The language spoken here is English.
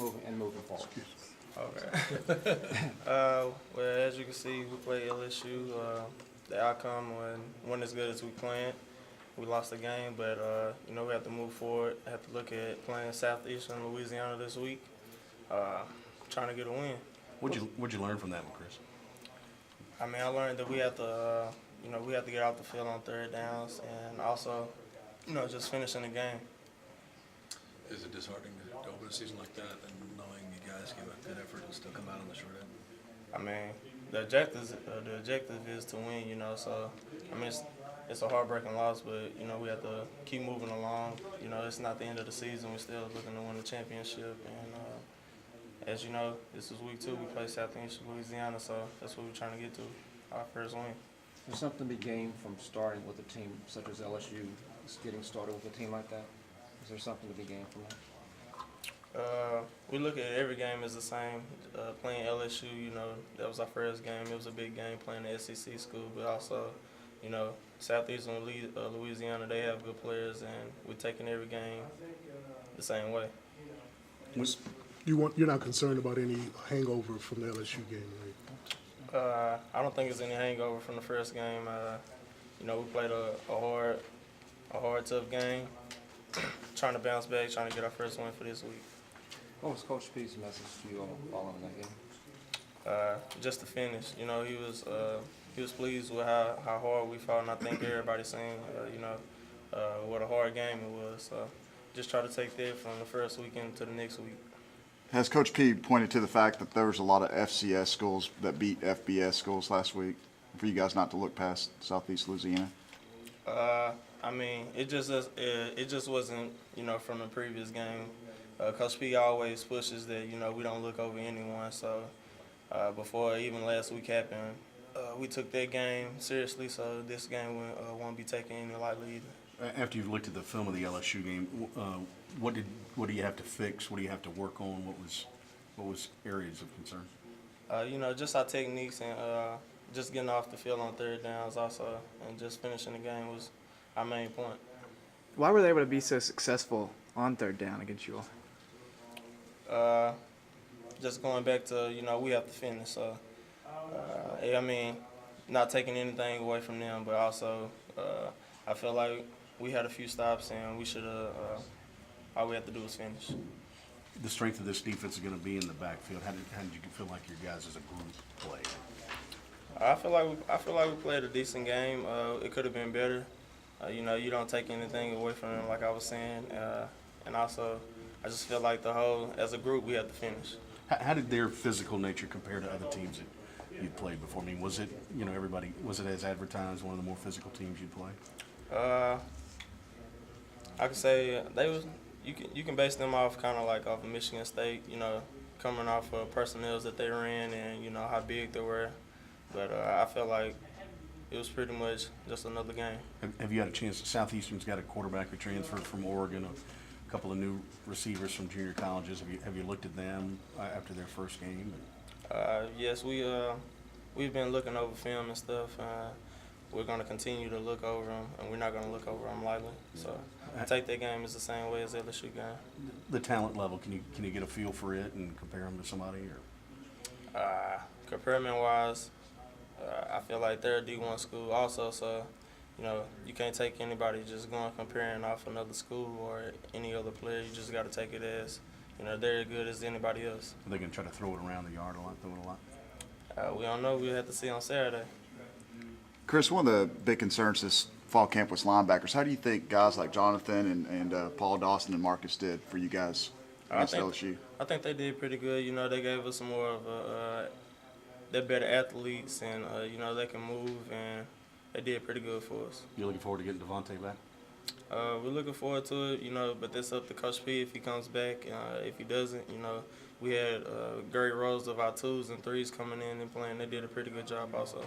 moving forward. Okay. Well, as you can see, we played LSU. The outcome wasn't as good as we planned. We lost the game, but we have to move forward. Have to look at playing Southeastern Louisiana this week, trying to get a win. What'd you learn from that one, Chris? I mean, I learned that we have to, we have to get off the field on third downs, and also, just finishing the game. Is it disheartening to open a season like that and knowing you guys give a good effort and still come out on the short end? I mean, the objective is to win, So, I mean, it's a heartbreaking loss, but we have to keep moving along. It's not the end of the season. We're still looking to win the championship, and as you know, this is week 2. We play Southeastern Louisiana, so that's what we're trying to get to, our first win. There's something to be gained from starting with a team such as LSU, getting started with a team like that. Is there something to be gained from that? We look at every game as the same. Playing LSU, that was our first game. It was a big game playing the SEC school, but also, Southeastern Louisiana, they have good players, and we're taking every game the same way. You're not concerned about any hangover from the LSU game, right? I don't think there's any hangover from the first game. We played a hard, tough game. Trying to bounce back, trying to get our first win for this week. What was Coach P's message to you all following that game? Just to finish, he was pleased with how hard we fought, and I think everybody's seen, what a hard game it was. So just try to take that from the first weekend to the next week. Has Coach P pointed to the fact that there was a lot of FCS schools that beat FBS schools last week, for you guys not to look past Southeast Louisiana? I mean, it just wasn't, from the previous game. Coach P always pushes that, we don't look over anyone. So before even last week happened, we took that game seriously. So this game won't be taken any lightly either. After you've looked at the film of the LSU game, what do you have to fix? What do you have to work on? What was areas of concern? Just our techniques and just getting off the field on third downs also, and just finishing the game was our main point. Why were they able to be so successful on third down against you all? Just going back to, we have to finish. So, I mean, not taking anything away from them, but also I feel like we had a few stops and we should have, all we have to do is finish. The strength of this defense is going to be in the backfield. How did you feel like your guys as a group played? I feel like we played a decent game. It could have been better. You don't take anything away from them, like I was saying, and also I just feel like as a group, we have to finish. How did their physical nature compare to other teams that you'd played before? I mean, was it was it as advertised, one of the more physical teams you'd play? I could say you can base them off kind of like off of Michigan State, coming off of personnel that they ran and how big they were. But I felt like it was pretty much just another game. Have you had a chance? Southeastern's got a quarterback who transferred from Oregon, a couple of new receivers from junior colleges. Have you looked at them after their first game? Yes, we've been looking over film and stuff. We're going to continue to look over them, and we're not going to look over them lightly. So take that game as the same way as the LSU game. The talent level, can you get a feel for it and compare them to somebody? Or comparison-wise, I feel like they're a D1 school also, so you can't take anybody just going comparing off another school or any other player. You just got to take it as they're as good as anybody else. Are they going to try to throw it around the yard a lot, throw it a lot? We don't know. We'll have to see on Saturday. Chris, one of the big concerns this fall camp was linebackers. How do you think guys like Jonathan and Paul Dawson and Marcus did for you guys against LSU? I think they did pretty good. They gave us some more of they're better athletes, and they can move, and they did pretty good for us. You're looking forward to getting Devontae back? We're looking forward to it, but that's up to Coach P if he comes back. If he doesn't, we had great rows of our 2s and 3s coming in and playing. They did a pretty good job also.